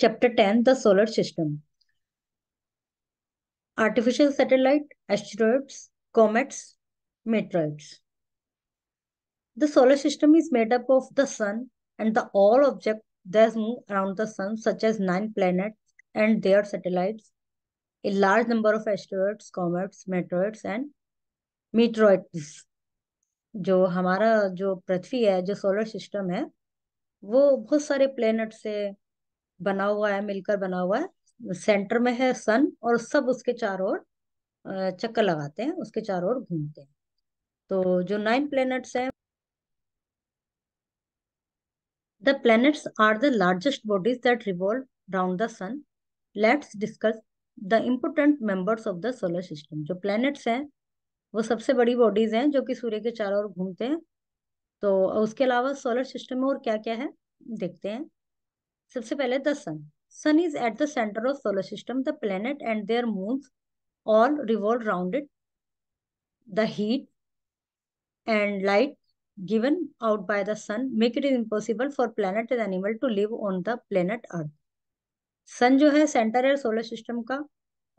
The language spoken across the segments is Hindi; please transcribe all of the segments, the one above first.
Chapter 10, The Solar System. Artificial satellite, asteroids, comets, meteoroids. The solar system is made up of the sun and the all objects that move around the sun, such as 9 planets and their satellites, a large number of asteroids, comets, meteoroids, and meteoroids. जो हमारा जो पृथ्वी है, जो सोलर सिस्टम है, वो बहुत सारे प्लेनेट से बना हुआ है, मिलकर बना हुआ है। सेंटर में है सन, और सब उसके चारों ओर चक्कर लगाते हैं, उसके चारों ओर घूमते हैं। तो जो 9 planets हैं, the planets are the largest bodies that revolve around the sun. Let's discuss the important members of the solar system. जो planets हैं वो सबसे बड़ी बॉडीज हैं जो कि सूर्य के चारों ओर घूमते हैं। तो उसके अलावा सोलर सिस्टम में और क्या क्या है देखते हैं। सबसे पहले the sun. Sun is at the centre of solar system. The planet and their moons all revolve around it. The heat and light given out by the sun make it impossible for planet and animal to live on the planet Earth. सन जो है सेंटर है सोलर सिस्टम का,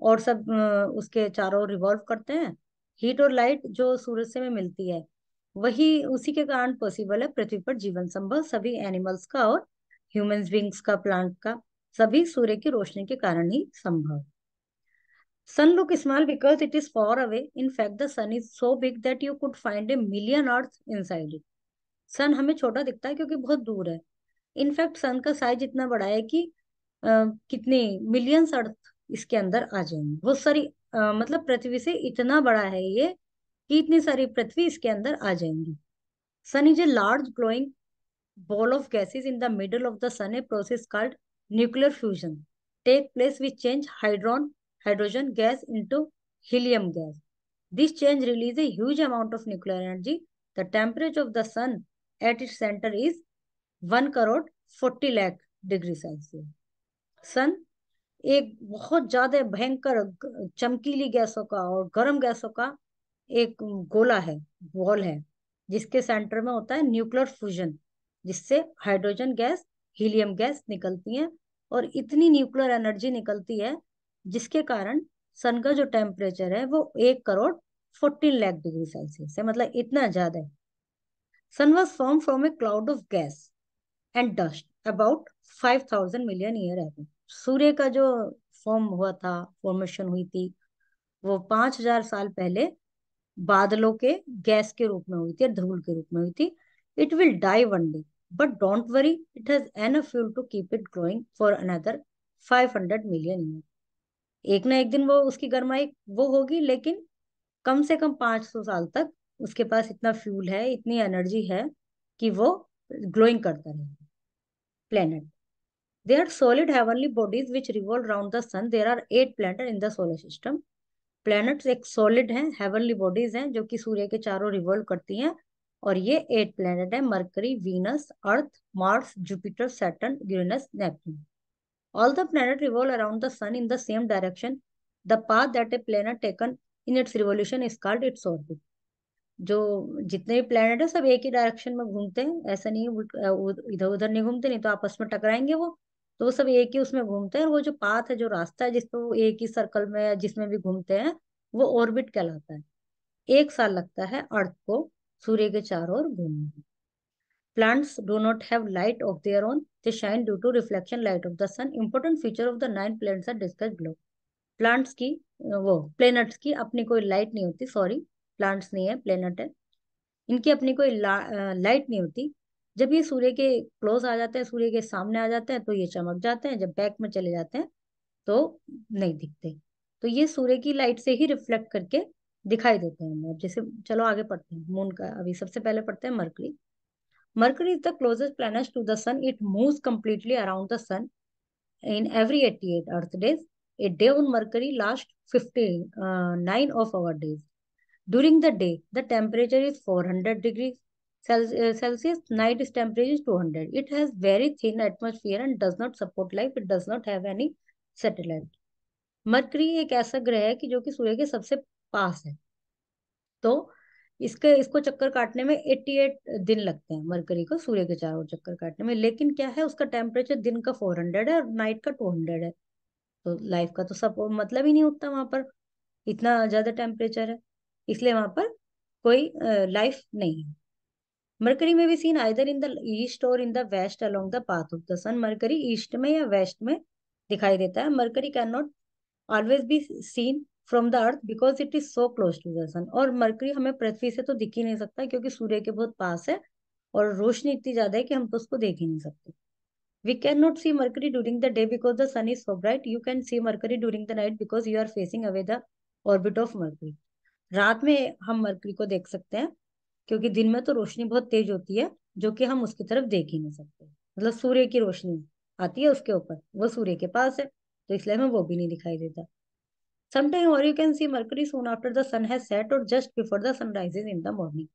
और सब उसके चारों रिवॉल्व करते हैं। हीट और लाइट जो सूरज से में मिलती है, वही उसी के कारण पॉसिबल है पृथ्वी पर जीवन संभव, सभी एनिमल्स का और ह्यूमंस बींग्स का, प्लांट का, सभी सूर्य की रोशनी के कारण ही संभव। Sun look small because it is far away. In fact, the sun is so big that you could find a million Earths inside it. सन हमें छोटा दिखता है क्योंकि बहुत दूर है। इनफैक्ट सन का साइज इतना बड़ा है कि कितने मिलियंस अर्थ इसके अंदर आ जाएंगे, बहुत सारी मतलब पृथ्वी से इतना बड़ा है ये कि इतनी सारी पृथ्वी इसके अंदर आ जाएंगी। Sun is a large glowing ball of gases in the middle of the sun. A process called nuclear fusion take place which change hydrogen gas into helium gas. This change releases a huge amount of nuclear energy. The temperature of the sun at its center is 1 crore 40 lakh degree Celsius. सन एक बहुत ज्यादा भयंकर चमकीली गैसों का और गर्म गैसों का एक गोला है, बॉल है, जिसके सेंटर में होता है न्यूक्लियर फ्यूजन, जिससे हाइड्रोजन गैस, हीलियम गैस निकलती है, और इतनी न्यूक्लियर एनर्जी निकलती है जिसके कारण सन का जो टेम्परेचर है वो 1 करोड़ 14 लाख डिग्री सेल्सियस है, मतलब इतना ज्यादा है। Sun was form from a cloud of gas and dust about 5,000 million year ago. सूर्य का जो फॉर्म हुआ था, फॉर्मेशन हुई थी, वो 5,000 साल पहले बादलों के गैस के रूप में हुई थी, धूल के रूप में हुई थी। It will die one day, but don't worry, it has enough fuel to keep it growing for another 500 million year. एक ना एक दिन वो उसकी गर्माई वो होगी, लेकिन कम से कम 500 साल तक उसके पास इतना फ्यूल है, इतनी एनर्जी है कि वो ग्लोइंग करता रहेगा। Planet, they are solid heavenly bodies which revolve around the sun. There are 8 planets in the solar system. Planets एक सॉलिड हैं, हेवनली बॉडीज हैं जो कि सूर्य के चारों रिवॉल्व करती हैं, और ये 8 प्लैनेट है: Mercury, Venus, Earth, Mars, Jupiter, Saturn, Uranus, Neptune. All the planet revolve around the sun in the same direction. The path that a planet taken in its revolution is called its orbit. जो जितने भी प्लैनेट है सब एक ही डायरेक्शन में घूमते हैं, ऐसा नहीं इधर उधर नहीं घूमते, नहीं तो आपस में टकराएंगे वो। तो वो सब एक ही उसमें घूमते हैं, और वो जो पाथ है, जो रास्ता है जिसपे वो एक ही सर्कल में या जिसमें भी घूमते हैं, वो ऑर्बिट कहलाता है। 1 साल लगता है अर्थ को सूर्य के चारों ओर घूमने में। Plants do not have light of their own. They shine due to reflection light of the sun. Important feature of the 9 planets are discussed below. Plants की वो प्लेनेट्स की अपनी कोई लाइट नहीं होती, सॉरी, प्लांट्स नहीं है, प्लेनेट है। इनकी अपनी कोई लाइट नहीं होती। जब ये सूर्य के क्लोज आ जाते हैं, सूर्य के सामने आ जाते हैं, तो ये चमक जाते हैं, जब बैक में चले जाते हैं तो नहीं दिखते। तो ये सूर्य की लाइट से ही रिफ्लेक्ट करके दिखाई देते हैं हमें। अब जैसे चलो आगे पढ़ते हैं मून का। अभी सबसे पहले पढ़ते हैं Mercury. Mercury is the closest planet to the sun. It moves completely around the sun in every 88 Earth days. A day on Mercury lasts 59 of our days. During the day, the temperature is 400 degrees Celsius. Night is temperature is 200. It has very thin atmosphere and does not support life. It does not have any satellite. Mercury एक ऐसा ग्रह है कि जो कि सूर्य के सबसे पास है। तो इसको चक्कर काटने में 88 दिन लगते हैं मरकरी को सूर्य के चारों ओर चक्कर काटने में। लेकिन क्या है, उसका टेम्परेचर दिन का 400 है और नाइट का 200 है। तो लाइफ का तो सब मतलब ही नहीं होता वहां पर, इतना ज्यादा टेम्परेचर है, इसलिए वहां पर कोई लाइफ नहीं है। मरकरी में भी seen either in the east और in the west along the path of the sun. Mercury east में या वेस्ट में दिखाई देता है। Mercury can not always be seen from the earth because it is so close to the sun. और मरकरी हमें पृथ्वी से तो दिख ही नहीं सकता क्योंकि सूर्य के बहुत पास है और रोशनी इतनी ज्यादा है कि हम तो उसको देख ही नहीं सकते। We cannot see Mercury during the day because the sun is so bright. You can see Mercury during the night because you are facing away the orbit of Mercury. रात में हम मरकरी को देख सकते हैं क्योंकि दिन में तो रोशनी बहुत तेज होती है जो कि हम उसकी तरफ देख ही नहीं सकते। मतलब सूर्य की रोशनी आती है उसके ऊपर, वो सूर्य के पास है, तो इसलिए हमें वो भी नहीं दिखाई देता। समटाइम और you can see Mercury soon after the sun has set और just before the sun rises in the morning.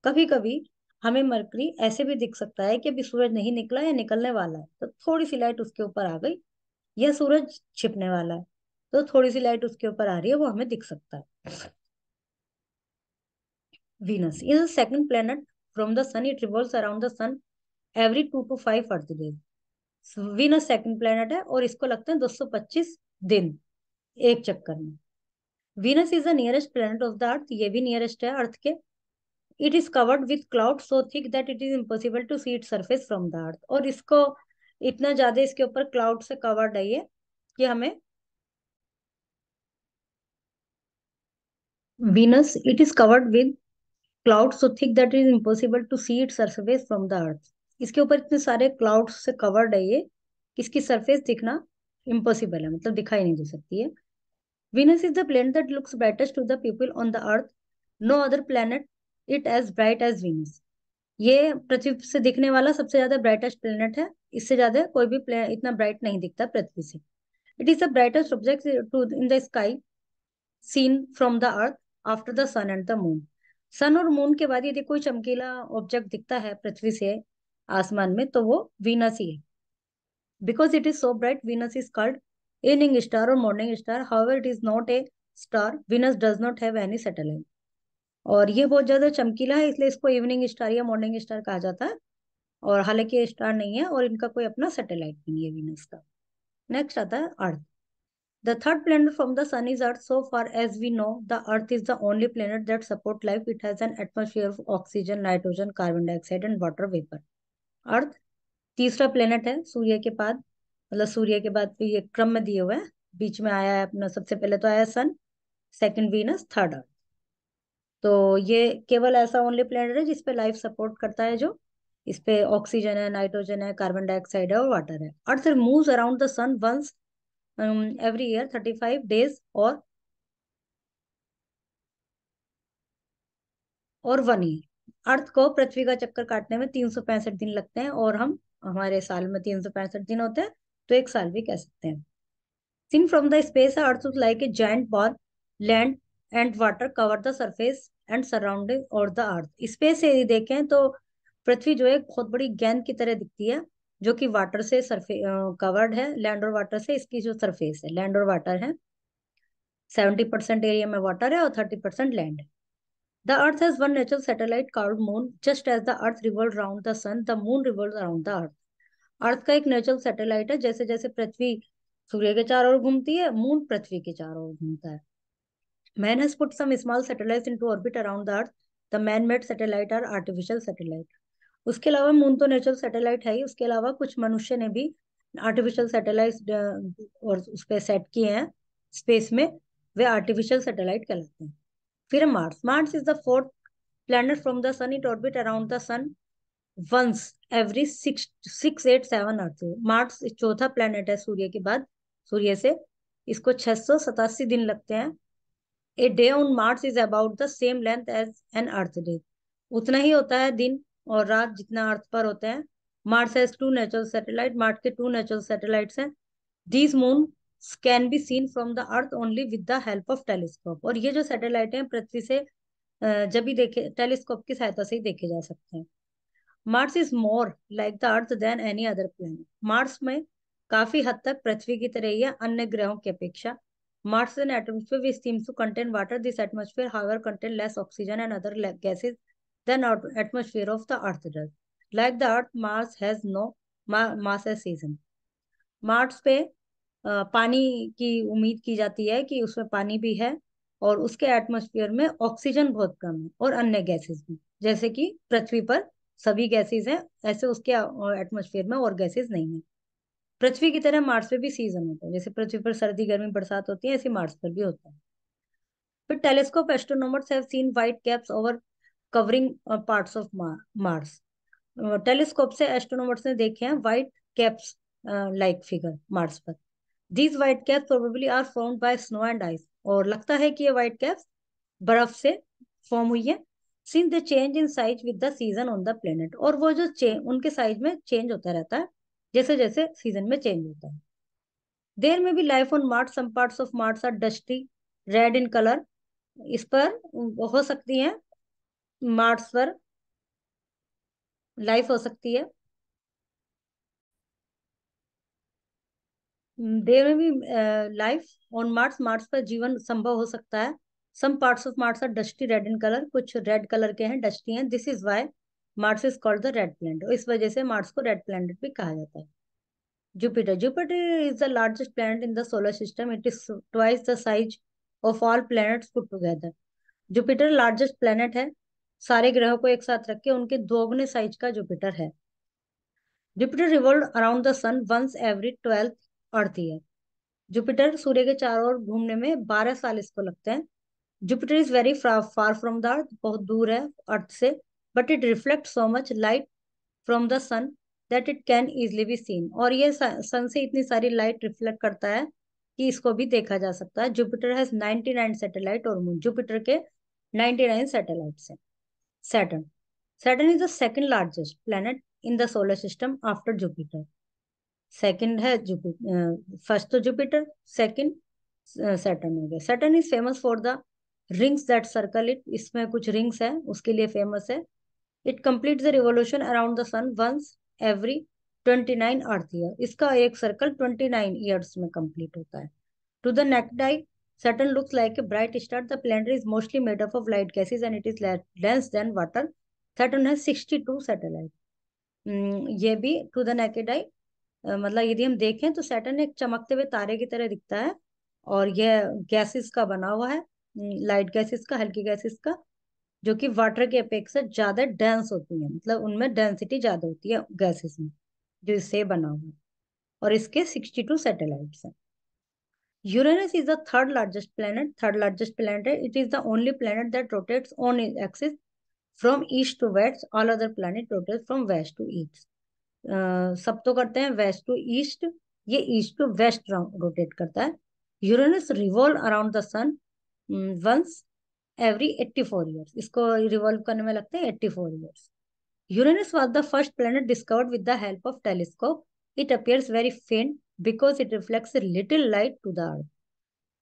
कभी कभी हमें मरकरी ऐसे भी दिख सकता है कि अभी सूरज नहीं निकला या निकलने वाला है तो थोड़ी सी लाइट उसके ऊपर आ गई, या सूरज छिपने वाला है तो थोड़ी सी लाइट उसके ऊपर आ रही है, वो हमें दिख सकता है। Venus is the second planet from the sun. It revolves around the sun every 2 to 5 Earth days. Venus second planet है और इसको लगते हैं 225 दिन एक चक्कर में। Venus is the nearest planet of the Earth. ये भी नियरेस्ट है अर्थ के। It is covered with clouds so thick that it is impossible to see its surface from the Earth. और इसको इतना ज्यादा इसके ऊपर क्लाउड से कवर्ड है ये कि हमें Venus it is covered with clouds so thick that it is impossible to see its surface from the earth. इसके ऊपर इतने सारे क्लाउड्स से कवर्ड है ये, इसकी सरफेस दिखना इम्पॉसिबल है, मतलब दिखाई नहीं दे सकती है। Venus is the planet that looks brightest to the people on the earth. No other planet it as bright as Venus. ये पृथ्वी से दिखने वाला सबसे ज्यादा ब्राइटेस्ट प्लेनेट है, इससे ज्यादा कोई भी इतना ब्राइट नहीं दिखता पृथ्वी से। It is the brightest object too in the sky seen from the earth after the sun and the moon. Sun और मून के बाद यदि कोई चमकीला ऑब्जेक्ट दिखता है पृथ्वी से आसमान में तो वो वीनस ही है। Because it is so bright Venus is called evening star और morning star. However it is not a star, Venus does not have any satellite. और ये बहुत ज्यादा चमकीला है इसलिए इसको इवनिंग स्टार या मॉर्निंग स्टार कहा जाता है। और हालांकि ये स्टार नहीं है और इनका कोई अपना सैटेलाइट भी नहीं है वीनस का। नेक्स्ट आता है अर्थ। The third planet from the sun is Earth. So far as we know, the Earth is the only planet that supports life. It has an atmosphere of oxygen, nitrogen, carbon dioxide, and water vapor. अर्थ तीसरा प्लेनेट है सूर्य के बाद, मतलब सूर्य के बाद भी ये क्रम में दिए हुए हैं, बीच में आया है अपना, सबसे पहले तो आया सन, सेकंड वीनस, थर्ड अर्थ। तो ये केवल ऐसा ओनली प्लेनेट है जिसपे लाइफ सपोर्ट करता है, जो इस पे ऑक्सीजन है, नाइट्रोजन है, कार्बन डाइऑक्साइड है और वाटर है। Earth moves around the sun once every year 35 days और 1 ईयर। अर्थ को पृथ्वी का चक्कर काटने में 365 दिन लगते हैं और हम हमारे साल में 365 दिन होते हैं, तो एक साल भी कह सकते हैं। Seen from the space, Earth is like a giant ball. Land and water cover the surface and surrounding or the Earth. Space से यदि देखें तो पृथ्वी जो है एक बहुत बड़ी गेंद की तरह दिखती है जो कि वाटर से सरफे कवर्ड है, लैंड और वाटर से। इसकी जो सरफेस है लैंड और वाटर है, 70% एरिया में वाटर है और 30% लैंड है। The Earth has one natural satellite called Moon. Just as the Earth revolves around the Sun, the Moon revolves around the Earth. अर्थ का एक नेचुरल सैटेलाइट है, जैसे जैसे पृथ्वी सूर्य के चारों ओर घूमती है, मून पृथ्वी के चारों ओर घूमता है। Man has put some small satellites into orbit around the Earth. The man made satellite are artificial satellite. उसके अलावा मून तो नेचुरल सैटेलाइट है ही, उसके अलावा कुछ मनुष्य ने भी आर्टिफिशियल सैटेलाइट और उस पर सेट किए हैं स्पेस में, वे आर्टिफिशियल सैटेलाइट कहलाते हैं। फिर Mars. Mars is the fourth planet from the sun. It orbit around the sun once every 687 earth. Mars चौथा प्लेनेट है सूर्य के बाद, सूर्य से। इसको 687 दिन लगते हैं। A day on Mars is about the same length as an Earth day. उतना ही होता है दिन और रात जितना अर्थ पर होते हैं। Mars has two natural satellite. Mars के टू नेचुरल सैटेलाइट्स हैं। These moon can be seen from the Earth only with the help of telescope. और ये जो सैटेलाइट हैं पृथ्वी से जब भी देखे, टेलीस्कोप की सहायता से ही देखे जा सकते हैं। Mars is more like the Earth than any other planet. Mars में काफी हद तक पृथ्वी की तरह ही है अन्य ग्रहों की अपेक्षा। Mars is an atmosphere which seems to contain water. This atmosphere, however, contains less oxygen and other gases than atmosphere of the Earth does. Like the Earth, Mars has no mass as season. Mars पे पानी की उम्मीद की जाती है कि उसमें पानी भी है, और उसके एटमॉस्फेयर में ऑक्सीजन बहुत कम है और अन्य गैसेस भी, जैसे कि पृथ्वी पर सभी गैसेस हैं, ऐसे उसके एटमॉस्फेयर में और गैसेस नहीं है। पृथ्वी की तरह मार्स पे भी सीजन होता है, जैसे पृथ्वी पर सर्दी गर्मी बरसात होती है, ऐसे मार्स पर भी होता है। फिर telescope astronomers have seen white caps over covering parts of Mars. Telescope से एस्ट्रोनॉमर्स ने देखे हैं white caps like figure Mars पर। These white caps probably are formed by snow and ice, और लगता है कि ये व्हाइट कैप्स बर्फ से फॉर्म हुई है। Since the change in size with the season on the planet, और वो जो उनके साइज में चेंज होता रहता है जैसे जैसे सीजन में चेंज होता है। There may be life on Mars, some parts of Mars are dusty red in colour. इस पर हो सकती है, मार्स पर लाइफ हो सकती है। देयर में भी लाइफ ऑन मार्स, मार्स पर जीवन संभव हो सकता है। Some parts of Mars are dusty red in colour, कुछ रेड कलर के हैं, डस्टी हैं। This is why Mars is called the red planet, इस वजह से मार्स को रेड प्लैनेट भी कहा जाता है। Jupiter, Jupiter is the largest planet in the solar system. It is twice the size of all planets put together. Jupiter largest planet है, सारे ग्रहों को एक साथ रख के उनके दोगुने साइज का जुपिटर है। Jupiter revolve around the sun once every 12th earth year. Jupiter सूर्य के चारों ओर घूमने में 12 साल इसको लगते हैं। Jupiter is very far from the Earth, बहुत दूर है अर्थ से, but it reflect so much light from the sun that it can easily be seen, और ये सन से इतनी सारी लाइट रिफ्लेक्ट करता है कि इसको भी देखा जा सकता है। जुपिटर हैज 99 सैटेलाइट और मून, जुपिटर के 99 सैटेलाइट्स हैं। Saturn, Saturn is the second largest planet in the solar system after Jupiter. Second है जुपिटर, फर्स्ट तो जुपिटर, सेकंड सैटर्न हो गया। Saturn is famous for the rings that circle it, इसमें कुछ रिंग्स है उसके लिए फेमस है। It complete the revolution around the sun once every 29 Earth year, इसका एक सर्कल 29 ईयर्स में कंप्लीट होता है। To the naked eye, Saturn looks like a bright star. The planet is mostly made up of light gases and it is dense than water. Saturn has 62 satellites. ये भी टू द नेकेड आई, मतलब यदि हम देखें तो सैटर्न एक चमकते हुए तारे की तरह दिखता है, और यह गैसेस का बना हुआ है, लाइट गैसेस का, हल्की गैसेस का, जो कि वाटर की अपेक्षा ज्यादा डेंस होती है, मतलब उनमें डेंसिटी ज्यादा होती है गैसेस में, जो इससे बना हुआ है। और इसके 62 सैटेलाइट्स हैं। Uranus is the third largest planet, third largest planet है। It is the only planet that rotates on axis from east to west, all other planet rotate from west to east. सब तो करते हैं वेस्ट टू ईस्ट, ये ईस्ट टू वेस्ट रोटेट करता है। Uranus revolve around the sun once every 84 years, इसको रिवॉल्व करने में लगते हैं 84 years. Uranus was the first planet discovered with the help of telescope. It appears very faint because it reflects little light to the earth.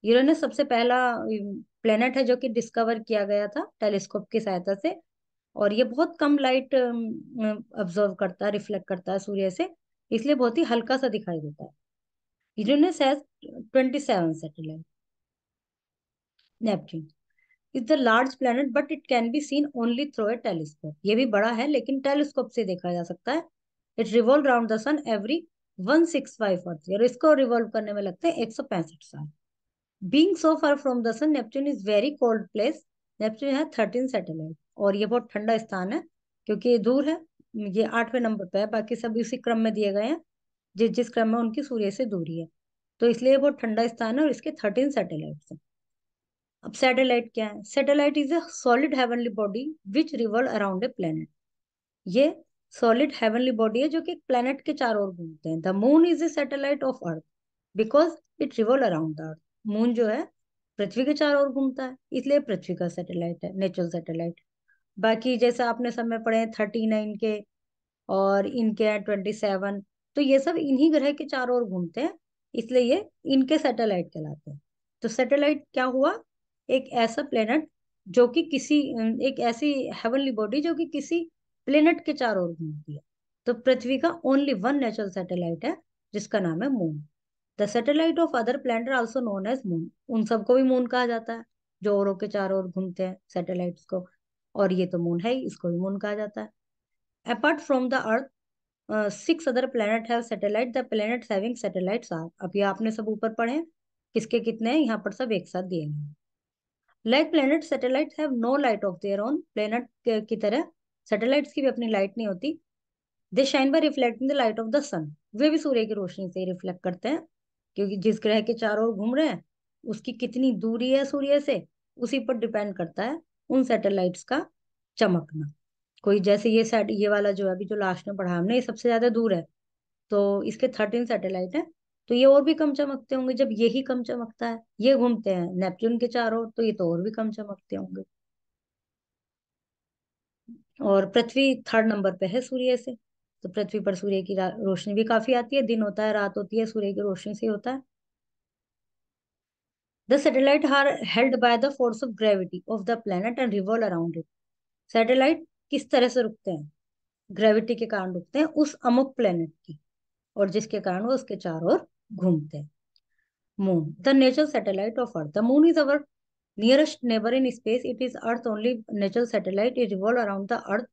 Uranus सबसे पहला प्लेनेट है जो कि डिस्कवर किया गया था टेलीस्कोप की सहायता से, और ये बहुत कम लाइट अब्जॉर्व करता है, रिफ्लेक्ट करता है सूर्य से, इसलिए बहुत ही हल्का सा दिखाई देता है। Uranus has 27 satellite. Neptune is the large planet but it can be seen only through a telescope, ये भी बड़ा है लेकिन टेलीस्कोप से देखा जा सकता है। It revolve around the sun every 165 Earth, और इसको रिवॉल्व करने में लगते हैं 165 साल। Being so far from the sun, Neptune is very cold place. Neptune है 13 सैटेलाइट, और ये बहुत ठंडा स्थान है क्योंकि ये दूर है। ये 8वें नंबर पे है, बाकी सब इसी क्रम में दिए गए हैं, जिस जिस क्रम में उनकी सूर्य से दूरी है, तो इसलिए ये बहुत ठंडा स्थान है, और इसके 13 सैटेलाइट्स हैं। अब सैटेलाइट क्या है? Satellite is a solid heavenly body which revolve around a planet. ये सॉलिड हेवनली बॉडी है जो कि एक प्लेनेट के चारों ओर घूमते हैं। The moon is a satellite of earth because it revolve around the earth. Moon जो है पृथ्वी के चारों ओर घूमता है, इसलिए पृथ्वी का सैटेलाइट है, नेचुरल सैटेलाइट। बाकी जैसे आपने सब में पढ़े हैं 39 के, और इनके हैं 27, तो ये सब इन्हीं ग्रह के चारों ओर घूमते हैं, इसलिए ये इनके सैटेलाइट कहलाते हैं। तो सैटेलाइट क्या हुआ? एक ऐसा प्लेनेट जो कि किसी, एक ऐसी हेवनली बॉडी जो कि किसी प्लेनेट के चारों ओर घूमती है। तो पृथ्वी का ओनली वन नेचुरल सैटेलाइट है जिसका नाम है moon. The satellite of other planet also known as moon, उन सबको भी मून कहा जाता है जो औरों के चारों ओर घूमते हैं सैटेलाइट्स को, और ये तो मून है ही, इसको भी मून कहा जाता है। Apart from the Earth 6 other planet have satellite, the planets having satellites are, अब ये आपने सब ऊपर पढ़े हैं, किसके कितने हैं यहाँ पर सब एक साथ दिए हैं। Like planet satellite have no light of their own, planet की तरह सैटेलाइट्स की भी अपनी लाइट नहीं होती। They shine by reflecting the light of the sun, वे भी सूर्य की रोशनी से ही रिफ्लेक्ट करते हैं, क्योंकि जिस ग्रह के चारों ओर घूम रहे हैं उसकी कितनी दूरी है सूर्य से, उसी पर डिपेंड करता है उन सैटेलाइट्स का चमकना। कोई जैसे ये वाला जो है अभी जो लास्ट में पढ़ा हमने, ये सबसे ज्यादा दूर है, तो इसके 13 सैटेलाइट हैं, तो ये और भी कम चमकते होंगे। जब यही कम चमकता है, ये घूमते हैं नेपच्यून के चारों ओर, तो ये तो और भी कम चमकते होंगे। और पृथ्वी 3rd नंबर पे है सूर्य से, तो पृथ्वी पर सूर्य की रोशनी भी काफी आती है, दिन होता है रात होती है, सूर्य की रोशनी से होता है। The satellite are held by the force of gravity of the planet and revolve around it, satellite किस तरह से रुकते हैं, ग्रेविटी के कारण रुकते हैं उस अमुक प्लेनेट की, और जिसके कारण वो उसके चारों ओर घूमते हैं। Moon the natural satellite of earth, the moon is our nearest neighbor in space, it is earth only natural satellite, it revolves around the earth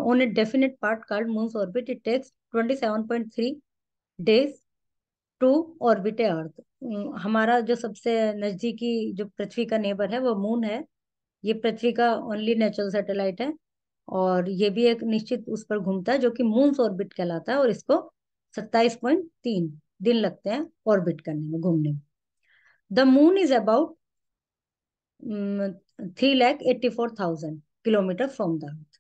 on a definite part called moon's orbit, it takes 27.3 days to orbit a earth। हमारा जो सबसे नजदीकी जो पृथ्वी का नेबर है वो मून है, ये पृथ्वी का ओनली नेचुरल सैटेलाइट है, और ये भी एक निश्चित उस पर घूमता है जो कि मून्स ऑर्बिट कहलाता है, और इसको 27.3 दिन लगते हैं ऑर्बिट करने में, घूमने में। The moon is about 3,84,000 kilometers from the earth,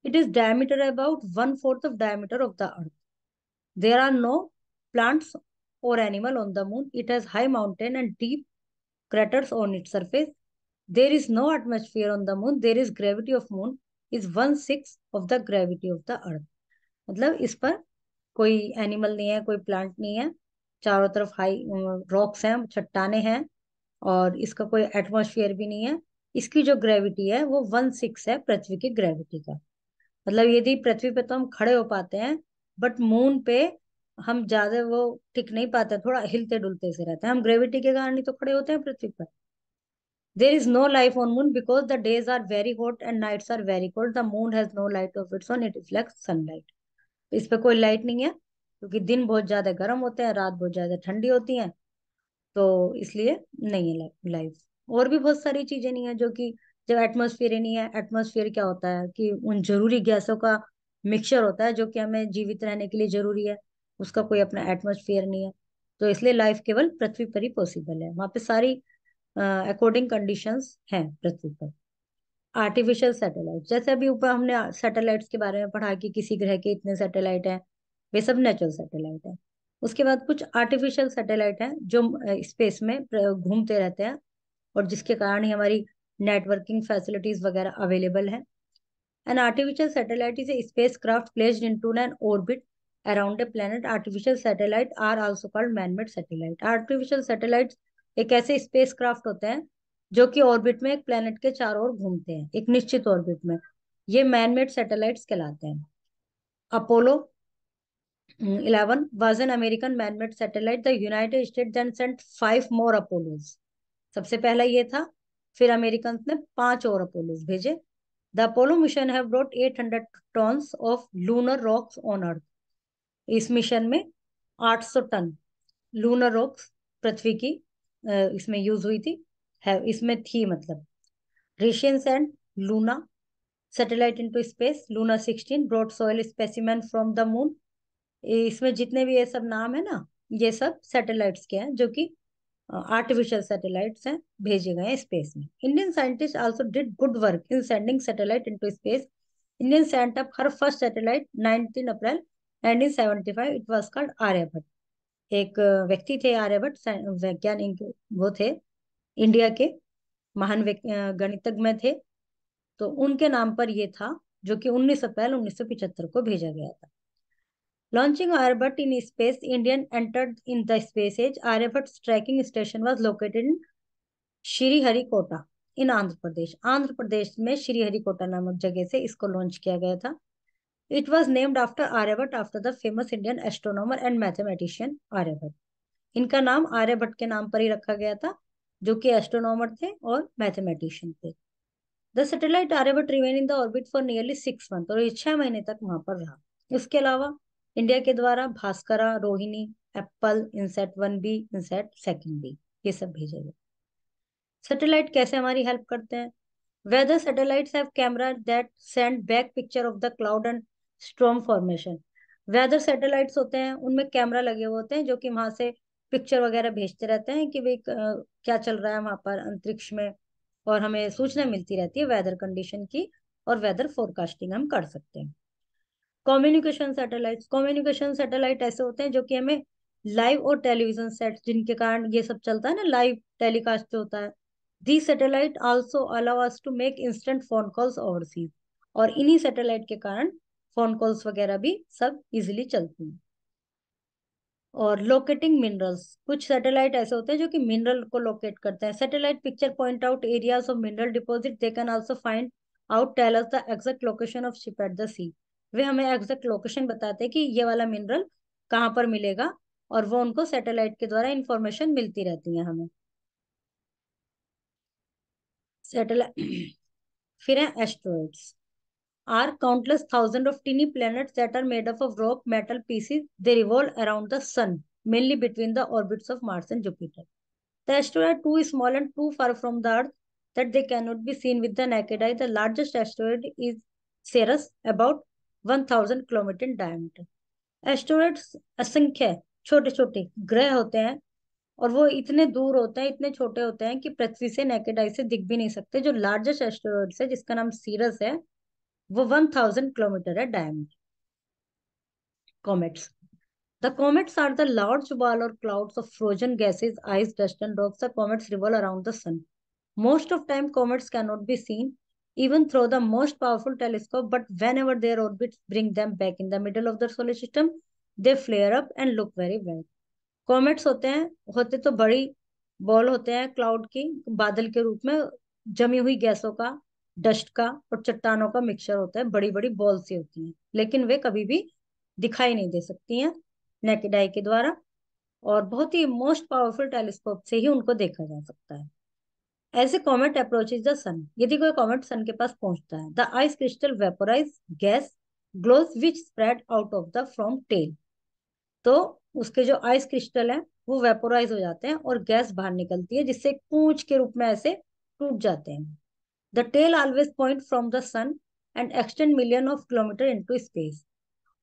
it is diameter about 1/4 of diameter of the earth, there are no plants or animal on the moon, it has high mountain and deep craters on its surface, there is no atmosphere on the moon, there is gravity of moon is 1/6 of the gravity of the earth। मतलब इस पर कोई एनिमल नहीं है, कोई प्लांट नहीं है, चारों तरफ हाई रॉक्स हैं, चट्टाने हैं, और इसका कोई एटमॉस्फेयर भी नहीं है। इसकी जो ग्रेविटी है वो 1/6 है पृथ्वी की ग्रेविटी का। मतलब यदि पृथ्वी पे तो हम खड़े हो पाते हैं, बट मून पे हम ज्यादा वो टिक नहीं पाते, थोड़ा हिलते डुलते से रहते हैं, हम ग्रेविटी के कारण ही तो खड़े होते हैं पृथ्वी पर। There is no life on moon because the days are very hot and nights are very cold, the moon has no light of its own, it reflects sunlight. इस पे कोई लाइट नहीं है क्योंकि दिन बहुत ज्यादा गर्म होते हैं, रात बहुत ज्यादा ठंडी होती है, तो इसलिए नहीं है लाइफ। और भी बहुत सारी चीजें नहीं है जो कि, जब एटमॉस्फेयर ही नहीं है, एटमॉस्फेयर क्या होता है कि उन जरूरी गैसों का मिक्सचर होता है जो कि हमें जीवित रहने के लिए जरूरी है, उसका कोई अपना एटमॉस्फेयर नहीं है, तो इसलिए लाइफ केवल पृथ्वी पर ही पॉसिबल है, वहां पे सारी अकॉर्डिंग कंडीशंस हैं पृथ्वी पर। आर्टिफिशियल सैटेलाइट, जैसे अभी ऊपर हमने सैटेलाइट्स के बारे में पढ़ा कि किसी ग्रह के इतने सैटेलाइट हैं, वे सब नेचुरल सैटेलाइट है। उसके बाद कुछ आर्टिफिशियल सैटेलाइट हैं जो स्पेस में घूमते रहते हैं, और जिसके कारण ही हमारी नेटवर्किंग फैसिलिटीज वगैरह अवेलेबल है। An artificial satellite is a spacecraft placed into an orbit around a planet, artificial satellite are also called man made satellite. Artificial satellite एक ऐसे स्पेस क्राफ्ट होते हैं जो कि ऑर्बिट में एक प्लेनेट के चारों ओर घूमते हैं एक निश्चित ऑर्बिट में, ये मैनमेड सैटेलाइट्स कहलाते हैं। Apollo 11 was an American man-made satellite. The United States then sent 5 more Apollos. सबसे पहला ये था, फिर अमेरिकन ने 5 और अपोलोस भेजे। The Apollo mission have brought 800 tons of lunar rocks on earth. इस मिशन में 800 टन लूनर रॉक्स पृथ्वी की इसमें यूज हुई थी, है इसमें थी मतलब। Russian and Luna satellite into space, Luna 16 brought soil specimen from the moon. इसमें जितने भी ये सब नाम है ना, ये सब सैटेलाइट्स के हैं जो कि आर्टिफिशियल सैटेलाइट्स हैं, भेजे गए हैं स्पेस में। Indian scientist also did good work in sending satellite into space. Indian sent up her first satellite 19 April 1975, it was called Aryabhata. एक व्यक्ति थे आर्यभट्ट, वैज्ञानिक वो थे, इंडिया के महान गणितज्ञ थे, तो उनके नाम पर ये था, जो कि 19 अप्रैल 1975 को भेजा गया था। Launching Aryabhat in space, Indian entered in the space age. Aryabhat's tracking station was located in Sriharikota इन आंध्र प्रदेश। आंध्र प्रदेश में श्रीहरिकोटा नामक जगह से इसको लॉन्च किया गया था। It was named after Aryabhata, after the famous Indian astronomer and mathematician Aryabhata. इनका नाम आर्यभट्ट के नाम पर ही रखा गया था, जो कि एस्ट्रोनॉमर थे और मैथमेटिशियन थे। The satellite Aryabhata remain in the orbit for nearly 6 month, और ये 6 महीने तक वहां पर रहा। इसके अलावा इंडिया के द्वारा Bhaskara, Rohini, Apple, INSAT 1B, INSAT 2B, ये सब भेजे गए। सैटेलाइट कैसे हमारी हेल्प करते हैं? Weather satellites have camera that send back picture of the cloud and storm formation. Weather satellites होते हैं, उनमें कैमरा लगे हुए होते हैं, जो कि वहां से पिक्चर वगैरह भेजते रहते हैं कि भाई क्या चल रहा है वहां पर अंतरिक्ष में, और हमें सूचना मिलती रहती है वेदर कंडीशन की, और वेदर फोरकास्टिंग हम कर सकते हैं। कम्युनिकेशन सैटेलाइट ऐसे होते हैं जो कि हमें लाइव और टेलीविजन सेट, जिनके कारण ये सब चलता है ना, लाइव टेलीकास्ट जो होता है, the satellite also allow us to make instant phone calls overseas, और इन्हीं सैटेलाइट के कारण फोन कॉल्स वगैरह भी सब इजिली चलती हैं। और लोकेटिंग मिनरल्स, कुछ सैटेलाइट ऐसे होते हैं जो कि मिनरल को लोकेट करते हैं। Satellite picture point out areas of mineral deposit, they can also find out tell us the exact location of ship at the sea. वे हमें एग्जैक्ट लोकेशन बताते हैं कि ये वाला मिनरल कहाँ पर मिलेगा, और वो उनको सैटेलाइट के द्वारा इंफॉर्मेशन मिलती रहती है हमें। सैटेलाइट फिर है asteroids, are countless thousands of teeny planets that are made up of rock metal pieces. They revolve around the sun, mainly between the orbits of Mars and Jupiter. The asteroids are too small and too far from the Earth that they cannot be seen with the naked eye. The largest asteroid is Ceres, about 1000 kilometers in diameter. Asteroids असंख्य छोटे छोटे ग्रह होते हैं, और वो इतने दूर होते हैं, इतने छोटे होते हैं कि पृथ्वी से नेकेड आई से दिख भी नहीं सकते। जो लार्जेस्ट एस्ट्रॉइड्स है, जिसका नाम सीरस है, वो 1000 किलोमीटर है diameter. Comets, the comets are the large ball और clouds of frozen gases, ice, dust and rocks. The comets revolve around the sun. Most of time comets cannot be seen even through the most powerful telescope, but whenever their orbits bring them back in the middle of the solar system, they flare up and look very bright. Comets होते तो बड़ी बॉल होते हैं क्लाउड की, बादल के रूप में जमी हुई गैसों का, डस्ट का और चट्टानों का मिक्सचर होता है, बड़ी बड़ी बॉल सी होती हैं, लेकिन वे कभी भी दिखाई नहीं दे सकती हैं नेकेड आई के द्वारा, और बहुत ही मोस्ट पावरफुल टेलीस्कोप से ही उनको देखा जा सकता है। ऐसे कॉमेट अप्रोचेज द सन, यदि कोई कॉमेट सन के पास पहुंचता है, the ice crystal vaporize gas glows which spread out of the from tail. तो उसके जो आइस क्रिस्टल है वो वेपोराइज हो जाते हैं और गैस बाहर निकलती है, जिससे एक पूंछ के रूप में ऐसे टूट जाते हैं। The tail always point from the sun and extend million of kilometer into space.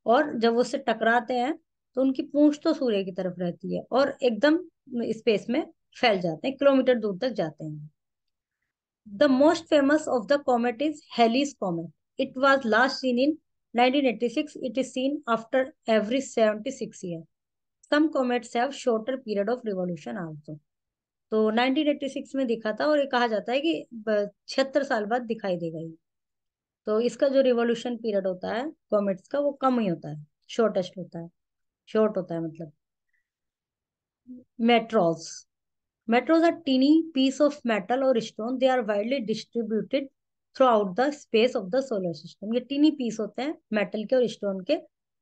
और जब उससे टकराते हैं तो उनकी पूंछ तो सूर्य की तरफ रहती है और एकदम स्पेस में फैल जाते हैं, किलोमीटर दूर तक जाते हैं। The most famous of the comet is Halley's Comet. It was last seen in 1986. It is seen after every 76 years. Some comets have shorter period of revolution also. तो 1986 में दिखा था, और ये कहा जाता है कि 76 साल बाद दिखाई देगा ये। तो इसका जो रिवॉल्यूशन पीरियड होता है कॉमेट्स का, वो कम ही होता है, शॉर्टेस्ट होता है, शॉर्ट होता है मतलब। Metros, Meteors are teeny piece of metal or stone. They are widely distributed throughout the space of the solar system. ये teeny piece होते हैं मेटल के और स्टोन के,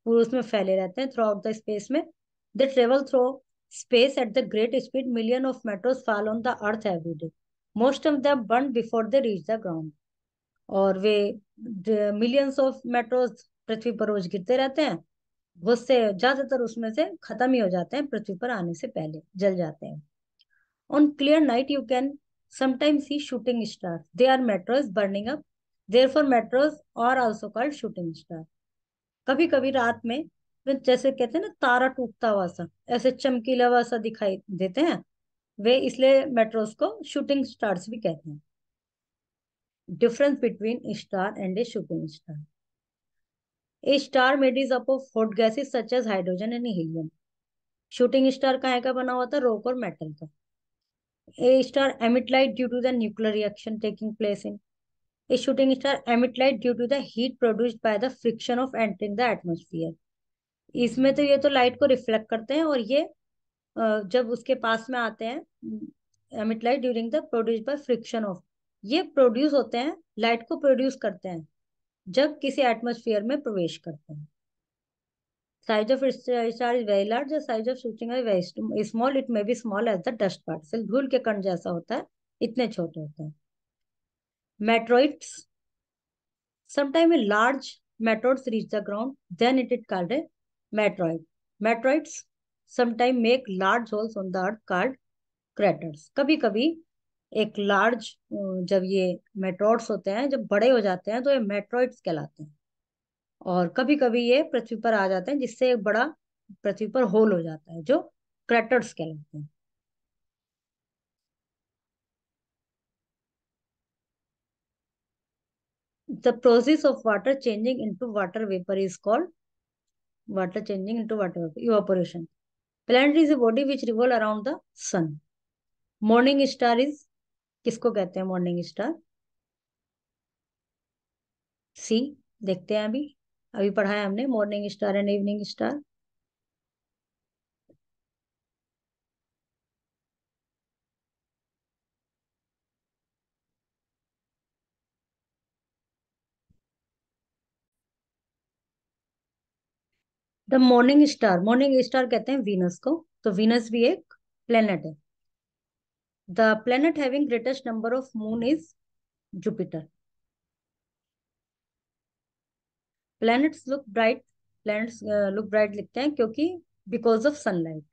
पूरे उसमें फैले रहते हैं throughout the space में। They travel through space at the great speed. Million of meteors fall on the earth every day. Most of them burn before they reach the ground. और वे मिलियंस ऑफ मेट्रोस पृथ्वी पर रोज गिरते रहते हैं, बहुत से ज्यादातर उसमें से खत्म ही हो जाते हैं पृथ्वी पर आने से पहले, जल जाते हैं। On clear night, you can sometimes see shooting stars. They are meteors burning up. Therefore, meteors are also called shooting star. कभी कभी रात में तो जैसे कहते हैं ना तारा टूटता हुआ सा, ऐसे चमकीला हुआ सा दिखाई देते हैं, वे इसलिए मेट्रोस को शूटिंग स्टार्स भी कहते हैं। Difference between star and a shooting star. A star made is up of hot gases such as hydrogen and helium. Shooting star काहे का बना हुआ था? रॉक और मेटल का। A star emit light due to the nuclear reaction taking place in. A shooting star emit light due to the heat produced by the friction of entering the atmosphere. इसमें तो ये तो लाइट को रिफ्लेक्ट करते हैं, और ये जब उसके पास में आते हैं, emit light during the produce by friction of, ये प्रोड्यूस होते हैं, लाइट को प्रोड्यूस करते हैं जब किसी एटमॉस्फेयर में प्रवेश करते हैं। Size of star is very large. The size of shooting is very small. It may be small as the dust particle. धूल के कण जैसा होता है, इतने छोटे होते हैं. Meteoroids. Sometimes a large meteors reach the ground. Then it is called a meteoroid. Meteoroids sometimes make large holes on the earth called craters. कभी कभी एक लार्ज, जब ये मेट्रॉइड्स होते हैं, जब बड़े हो जाते हैं तो ये मेट्रॉइड्स कहलाते हैं. और कभी कभी ये पृथ्वी पर आ जाते हैं, जिससे एक बड़ा पृथ्वी पर होल हो जाता है, जो क्रैटर्स कहलाते हैं. The process of water changing into water vapor is called water changing into water vapor, evaporation. Planet is a body which revolve around the sun. Morning star is, किसको कहते हैं मॉर्निंग स्टार? सी. देखते हैं अभी, अभी पढ़ा है हमने morning star and evening star. The morning star कहते हैं वीनस को. तो वीनस भी एक प्लेनेट है. The planet having greatest number of moon is Jupiter. Planets look bright. Planets look bright लिखते हैं क्योंकि बिकॉज ऑफ सनलाइट.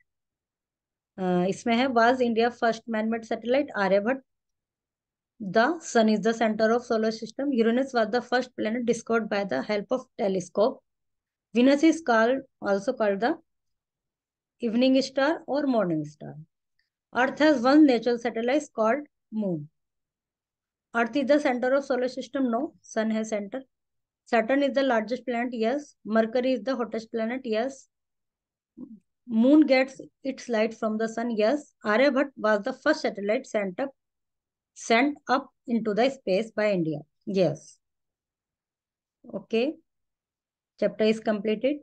इसमें है, was India first manmade satellite? Aryabhata. The sun is the center of solar system. Uranus was the first planet discovered by the help of telescope. Venus is called, also called the evening star or morning star. Earth has one natural satellite called moon. Earth is the center of solar system. No, sun has center. Saturn is the largest planet. Yes. Mercury is the hottest planet. Yes. Moon gets its light from the sun. Yes. Aryabhatta was the first satellite sent up into the space by India. Yes. Okay. Chapter is completed.